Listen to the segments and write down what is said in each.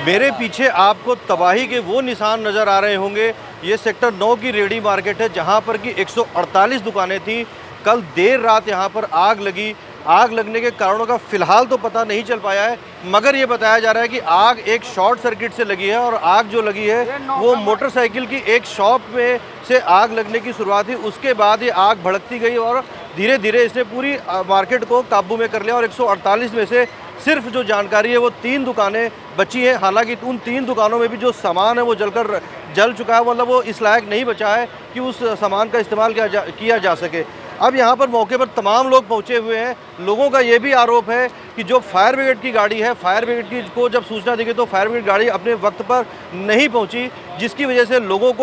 मेरे पीछे आपको तबाही के वो निशान नज़र आ रहे होंगे। ये सेक्टर 9 की रेडी मार्केट है जहाँ पर कि 148 दुकानें थी। कल देर रात यहाँ पर आग लगी। आग लगने के कारणों का फ़िलहाल तो पता नहीं चल पाया है, मगर ये बताया जा रहा है कि आग एक शॉर्ट सर्किट से लगी है और आग जो लगी है वो मोटरसाइकिल की एक शॉप में से आग लगने की शुरुआत हुई। उसके बाद ये आग भड़कती गई और धीरे धीरे इसने पूरी मार्केट को काबू में कर लिया और 148 में से सिर्फ जो जानकारी है वो 3 दुकानें बची हैं। हालांकि उन 3 दुकानों में भी जो सामान है वो जल चुका है, मतलब वो इस लायक नहीं बचा है कि उस सामान का इस्तेमाल किया जा सके। अब यहाँ पर मौके पर तमाम लोग पहुँचे हुए हैं। लोगों का ये भी आरोप है कि जो फायर ब्रिगेड की गाड़ी है, फायर ब्रिगेड की को जब सूचना दी गई तो फायर ब्रिगेड गाड़ी अपने वक्त पर नहीं पहुँची, जिसकी वजह से लोगों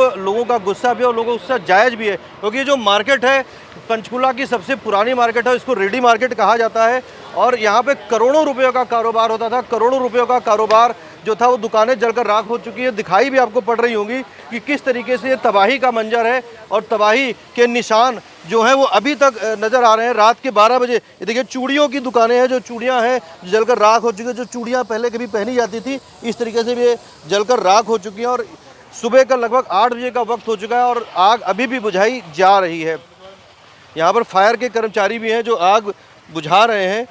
का गुस्सा भी है और लोगों का गुस्सा जायज़ भी है। क्योंकि जो मार्केट है पंचकुला की सबसे पुरानी मार्केट है, इसको रेडी मार्केट कहा जाता है और यहाँ पे करोड़ों रुपयों का कारोबार होता था। करोड़ों रुपयों का कारोबार जो था वो दुकानें जलकर राख हो चुकी है। दिखाई भी आपको पड़ रही होंगी कि किस तरीके से ये तबाही का मंजर है और तबाही के निशान जो हैं वो अभी तक नज़र आ रहे हैं। रात के 12 बजे ये देखिए चूड़ियों की दुकानें हैं, जो चूड़ियाँ हैं जलकर राख हो चुकी है। जो चूड़ियाँ पहले कभी पहनी जाती थी इस तरीके से भी ये जलकर राख हो चुकी हैं और सुबह का लगभग 8 बजे का वक्त हो चुका है और आग अभी भी बुझाई जा रही है। यहाँ पर फायर के कर्मचारी भी हैं जो आग बुझा रहे हैं।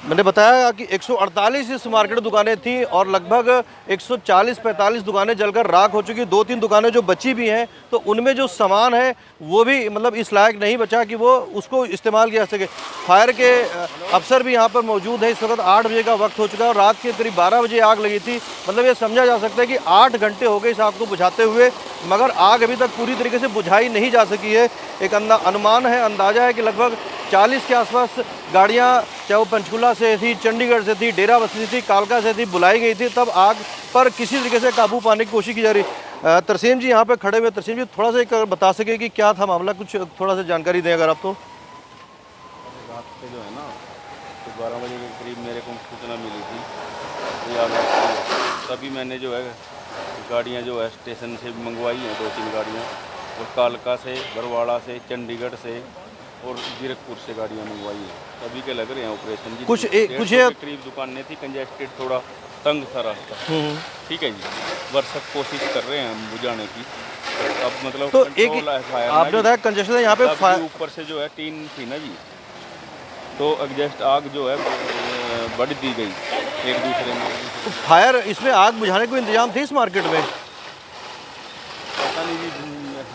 मैंने बताया कि 148 इस मार्केट दुकानें थी और लगभग 140-45 दुकानें जलकर राख हो चुकी। 2-3 दुकानें जो बची भी हैं तो उनमें जो सामान है वो भी मतलब इस लायक नहीं बचा कि वो उसको इस्तेमाल किया जा सके। फायर के अफसर भी यहाँ पर मौजूद हैं। इस वक्त 8 बजे का वक्त हो चुका है और रात के करीब 12 बजे आग लगी थी। मतलब ये समझा जा सकता है कि 8 घंटे हो गए इस आग को बुझाते हुए, मगर आग अभी तक पूरी तरीके से बुझाई नहीं जा सकी है। एक अनुमान है, अंदाज़ा है कि लगभग 40 के आसपास गाड़ियाँ, चाहे वो पंचकुला से थी, चंडीगढ़ से थी, डेराबस्सी थी, कालका से थी, बुलाई गई थी, तब आग पर किसी तरीके से काबू पाने की कोशिश की जा रही। तरसीम जी यहाँ पे खड़े हुए। तरसीम जी थोड़ा सा एक बता सके कि क्या था मामला, कुछ थोड़ा सा जानकारी दें अगर आप। तो रात को जो है ना तो 12 बजे के करीब मेरे को सूचना मिली थी तो तभी मैंने जो है गाड़ियाँ जो है स्टेशन से मंगवाई हैं, 2-3 गाड़ियाँ, और कालका से, बरवाड़ा से, चंडीगढ़ से और जीरकपुर से गाड़ियाँ मंगवाई हैं। तभी के लग रहे हैं ऑपरेशन जी। कुछ करीब दुकानें थी, कंजेस्टेड, थोड़ा तंग था रास्ता। ठीक है जी, भरसक कोशिश कर रहे हैं हम बुझाने की। अब मतलब तो एक आपने बताया कंजेस्टेड है यहाँ पे, ऊपर से जो है टीन थी ना जी, तो एग्जस्ट आग जो है बढ़ दी गई एक दूसरे में। तो फायर इसमें आग बुझाने को इंतजाम थे इस मार्केट में? पता नहीं जी,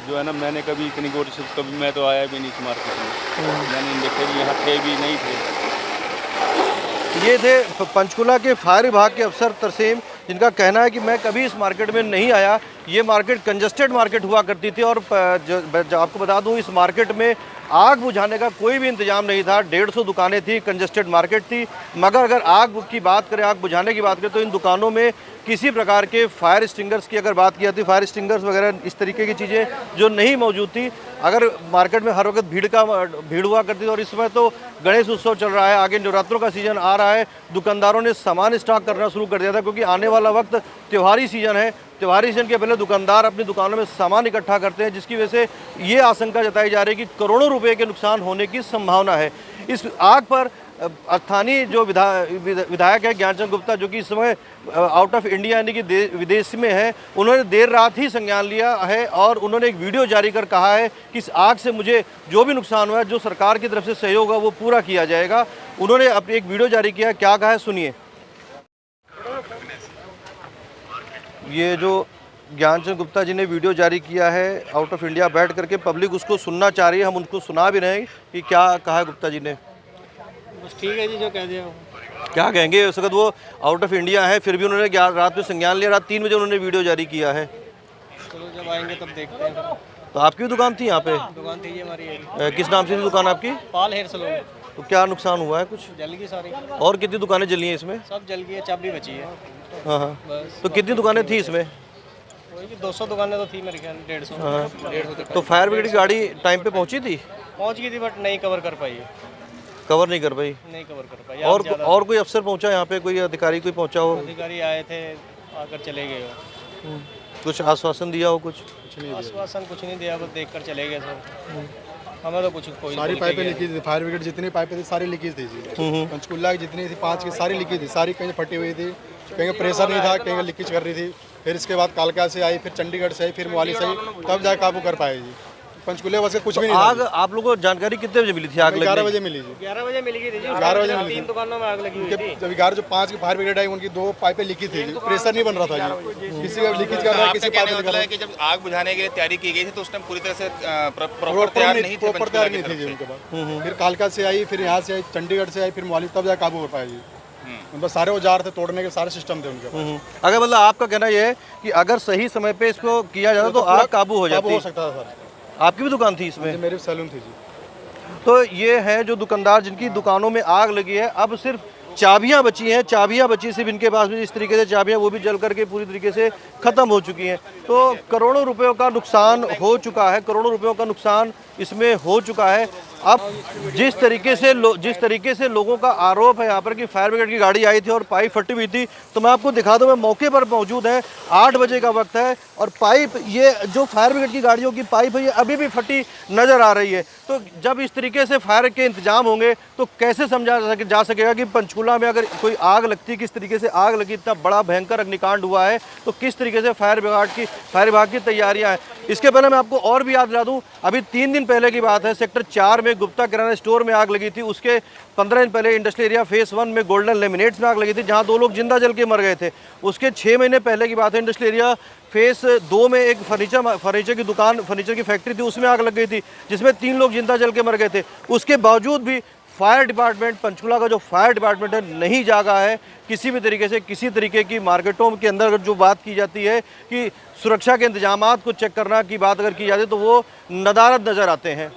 जो है ना मैंने कभी इतनी गौर से कभी मैं तो आया भी नहीं इस मार्केट में, मैंने देखे भी यहाँ थे भी नहीं थे। ये थे पंचकुला के फायर विभाग के अफसर तरसीम, जिनका कहना है कि मैं कभी इस मार्केट में नहीं आया। ये मार्केट कंजेस्टेड मार्केट हुआ करती थी और जो आपको बता दूं इस मार्केट में आग बुझाने का कोई भी इंतजाम नहीं था। 150 दुकानें थी, कंजेस्टेड मार्केट थी, मगर अगर आग की बात करें, आग बुझाने की बात करें तो इन दुकानों में किसी प्रकार के फायर स्टिंगर्स की अगर बात की जाती, फायर स्टिंगर्स वगैरह इस तरीके की चीज़ें जो नहीं मौजूद थी। अगर मार्केट में हर वक्त भीड़ हुआ करती थी और इस समय तो गणेश उत्सव चल रहा है, आगे नवरात्रों का सीज़न आ रहा है, दुकानदारों ने सामान स्टॉक करना शुरू कर दिया था क्योंकि आने वाला वक्त त्योहारी सीज़न है। त्योहारी सीजन के पहले दुकानदार अपनी दुकानों में सामान इकट्ठा करते हैं, जिसकी वजह से ये आशंका जताई जा रही है कि करोड़ों रुपए के नुकसान होने की संभावना है। इस आग पर स्थानीय जो विधायक है ज्ञानचंद गुप्ता, जो कि इस समय आउट ऑफ इंडिया यानी कि विदेश में है, उन्होंने देर रात ही संज्ञान लिया है और उन्होंने एक वीडियो जारी कर कहा है कि इस आग से मुझे जो भी नुकसान हुआ है, जो सरकार की तरफ से सहयोग है वो पूरा किया जाएगा। उन्होंने अपनी एक वीडियो जारी किया है, क्या कहा है सुनिए। ये जो ज्ञानचंद गुप्ता जी ने वीडियो जारी किया है आउट ऑफ इंडिया, बैठ करके पब्लिक उसको सुनना चाह रही है, हम उनको सुना भी रहे हैं कि क्या कहा है गुप्ता जी ने। बस ठीक है जी, जो कह दिया। क्या कहेंगे, उस वक्त वो आउट ऑफ इंडिया है फिर भी उन्होंने रात में संज्ञान लिया, रात 3 बजे उन्होंने वीडियो जारी किया है। चलो जब आएंगे तब देखते हैं। तो आपकी दुकान थी यहाँ पे? दुकान थी हमारी। किस नाम से थी दुकान आपकी? पाल हेयर सलून। तो क्या नुकसान हुआ है? कुछ जल गई सारी। और कितनी दुकानें जली हैं इसमें? सब जल गई है, चाबी बची है। हाँ हाँ, बस। तो कितनी दुकानें थी इसमें? 200 दुकानें तो थी मेरे ख्याल, 150। तो फायर ब्रिगेड की गाड़ी टाइम पे पहुंची थी? पहुंच गई थी बट नहीं कवर कर पाई। कवर नहीं कर पाई? नहीं कवर कर पाई। और कोई अफसर पहुंचा यहाँ पे, कोई अधिकारी कोई पहुंचा हो? अधिकारी आए थे, आकर चले गए हो। कुछ आश्वासन दिया हो? कुछ आश्वासन कुछ नहीं दिया, बस देख कर चले गए सब। हमें तो कुछ कोई सारी पाइपें लीकेज थी, फायर ब्रिगेड जितनी पाइपें थी सारी लीकेज थी जी। पंचकुला की जितनी थी 5 की सारी लीकेज थी, सारी कहीं फटी हुई थी, कहीं प्रेशर नहीं था, कहीं लीकेज कर रही थी। फिर इसके बाद कालका से आई, फिर चंडीगढ़ से आई, फिर मोहाली से आई, तब जाकर काबू कर पाए जी। पंचकुले बस कुछ भी नहीं आग आप लोगों को जानकारी कितने बजे मिली थी आग लगने 11 की? बजे मिली जी। 11 बजे मिल गई थी जी। 11 बजे मिली 3 दुकानों में आग लगी हुई थी। जब 11 जो 5 की फायर ब्रिगेड आई, उनकी 2 पाइपें लीकी थी, प्रेशर नहीं बन रहा था जी। किसी का लीकेज कर रहा है, किसी पाइप मतलब है कि जब आग बुझाने के लिए तैयारी की गई थी तो उस टाइम पूरी तरह से प्रॉपर तैयार नहीं थे प्रॉपर पंचकुला तैयार की नहीं थी तरफ जी से। उनके पास। फिर कालका से आई, फिर यहाँ से आई, चंडीगढ़ से आई, फिर मोहाली, तब जाकर काबू कर पाए जी। मतलब सारे औजार थे, तोड़ने के सारे सिस्टम थे उनके पास। अगर मतलब आपका कहना यह है कि अगर सही समय पे इसको किया जाता तो आग काबू हो काबू जाती। हो सकता था सर। आपकी भी दुकान थी इसमें? मेरी सैलून थी जी। तो ये है जो दुकानदार जिनकी दुकानों में आग लगी है, अब सिर्फ चाबियां बची हैं, चाबियां बची सिर्फ इनके पास भी, इस तरीके से चाबियां वो भी जल करके पूरी तरीके से ख़त्म हो चुकी हैं। तो करोड़ों रुपयों का नुकसान हो चुका है, करोड़ों रुपयों का नुकसान इसमें हो चुका है। अब जिस तरीके से लोगों का आरोप है यहाँ पर कि फायर ब्रिगेड की गाड़ी आई थी और पाइप फटी हुई थी, तो मैं आपको दिखा दूँ, मैं मौके पर मौजूद है, 8 बजे का वक्त है और पाइप, ये जो फायर ब्रिगेड की गाड़ियों की पाइप है ये अभी भी फटी नज़र आ रही है। तो जब इस तरीके से फायर के इंतजाम होंगे तो कैसे समझा जा सकेगा कि पंचकूला में अगर कोई आग लगती, किस तरीके से आग लगी, इतना बड़ा भयंकर अग्निकांड हुआ है, तो किस तरीके से फायर विभाग की तैयारियां हैं। इसके पहले मैं आपको और भी याद दिला दूं, अभी 3 दिन पहले की बात है, सेक्टर 4 में गुप्ता किराना स्टोर में आग लगी थी। उसके 15 दिन पहले इंडस्ट्रियल एरिया फेस 1 में गोल्डन लेमिनेट्स में आग लगी थी, जहां 2 लोग जिंदा जल के मर गए थे। उसके 6 महीने पहले की बात है, इंडस्ट्रियल एरिया फेस 2 में एक फर्नीचर की दुकान, फर्नीचर की फैक्ट्री थी, उसमें आग लग गई थी, जिसमें 3 लोग जिंदा जल के मर गए थे। उसके बावजूद भी फायर डिपार्टमेंट, पंचकुला का जो फायर डिपार्टमेंट है, नहीं जागा है किसी भी तरीके से। किसी तरीके की मार्केटों के अंदर अगर जो बात की जाती है कि सुरक्षा के इंतजामात को चेक करना की बात अगर की जाती है तो वो नदारद नज़र आते हैं।